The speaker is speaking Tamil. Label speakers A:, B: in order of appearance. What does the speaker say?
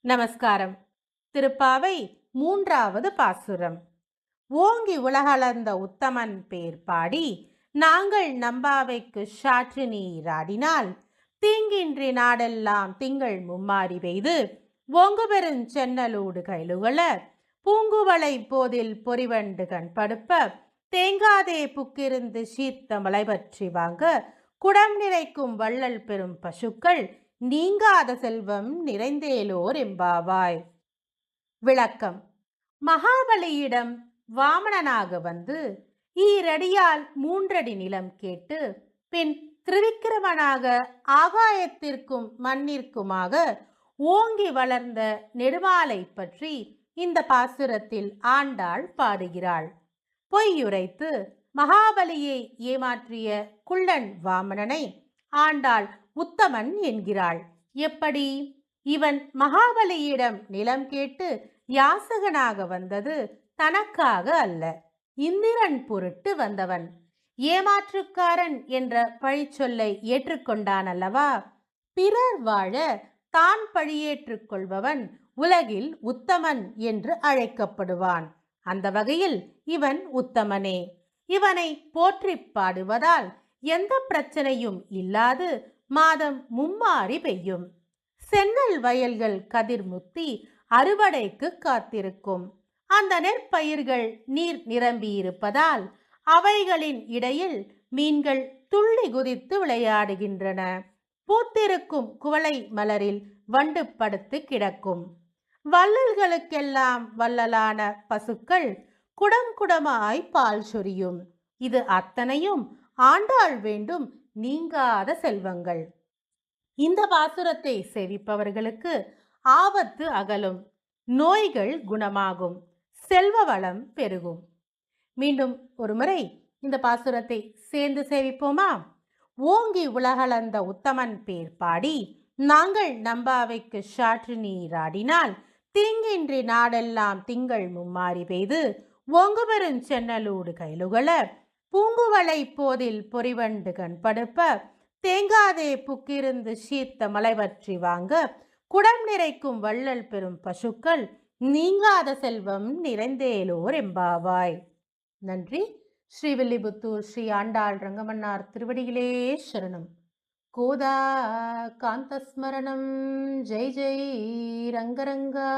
A: நமஸ்காரம். திருப்பாவை மூன்றாவது பாசுரம். ஓங்கி உலகளந்த உத்தமன் பேர் பாடி நாங்கள் நம்பாவைக்கு சாற்று நீராடினால் தீங்கின்றி நாடெல்லாம் திங்கள் மும்மாறி பெய்து ஓங்கு பெருஞ் சென்னலூடு கைலுகள பூங்குவளை போதில் பொறிவண்டு கண்படுப்ப தேங்காதே புக்கிருந்து சீர்த்த மலை பற்றி வாங்க குடம் நிறைக்கும் வள்ளல் பெரும் பசுக்கள் நீங்காத செல்வம் நிறைந்தேலோர் எம்பாவாய். விளக்கம். மகாபலியிடம் வாமனனாக வந்து ஈரடியால் 3 அடி நிலம் கேட்டு பின் திரிவிக்கிரமனாக ஆகாயத்திற்கும் மண்ணிற்குமாக ஓங்கி வளர்ந்த நெடுமாலை பற்றி இந்த பாசுரத்தில் ஆண்டாள் பாடுகிறாள். பொய்யுரைத்து மகாபலியை ஏமாற்றிய குள்ளன் வாமனனை ஆண்டாள் உத்தமன் என்கிறாள். எப்படி? இவன் மகாபலியிடம் நிலம் கேட்டு யாசகனாக வந்தது தனக்காக அல்ல, இந்திரன் பொருட்டு வந்தவன். ஏமாற்றுக்காரன் என்ற பழிச்சொல்லை ஏற்றுக்கொண்டான் அல்லவா? பிறர் வாழ தான் பழியேற்றுக் கொள்பவன் உலகில் உத்தமன் என்று அழைக்கப்படுவான். அந்த வகையில் இவன் உத்தமனே. இவனை போற்றி பாடுவதால் எந்த பிரச்சனையும் இல்லாது மாதம் மும்மாறி பெய்யும். சென்னல் வயல்கள் கதிர்முத்தி அறுவடைக்கு காத்திருக்கும். அந்த நெற்பயிர்கள் நீர் நிரம்பியிருப்பதால் அவைகளின் இடையில் மீன்கள் துள்ளி குதித்து விளையாடுகின்றன. பூத்திருக்கும் குவளை மலரில் வண்டு படுத்து கிடக்கும். வள்ளல்களுக்கெல்லாம் வள்ளலான பசுக்கள் குடம் குடமாய் பால் சொரியும். இது அத்தனையும் ஆண்டாள் வேண்டும் நீங்காத செல்வங்கள். இந்த பாசுரத்தை சேவிப்பவர்களுக்கு ஆபத்து அகலும், நோய்கள் குணமாகும், செல்வ வளம் பெருகும். மீண்டும் ஒரு முறை இந்த பாசுரத்தை சேர்ந்து சேவிப்போமா? ஓங்கி உலகளந்த உத்தமன் பேர் பாடி நாங்கள் நம்பாவைக்கு சாற்று நீராடினால் தீங்கின்றி நாடெல்லாம் திங்கள் மும்மாறி பெய்து ஓங்கு பெருஞ் சென்னலூடு கைலுகள பூங்குவளை போதில் பொறிவண்டு கண்படுப்ப தேங்காதே புக்கிருந்து சீர்த்த மலை பற்றி வாங்க குடம் நிறைக்கும் வள்ளல் பெரும் பசுக்கள் நீங்காத செல்வம் நிறைந்தேலோர் எம்பாவாய். நன்றி. ஸ்ரீவில்லிபுத்தூர் ஸ்ரீ ஆண்டாள் ரங்கமன்னார் திருவடிகளே சரணம். கோதா காந்தஸ்மரணம். ஜெய் ஜெய் ரங்கரங்கா.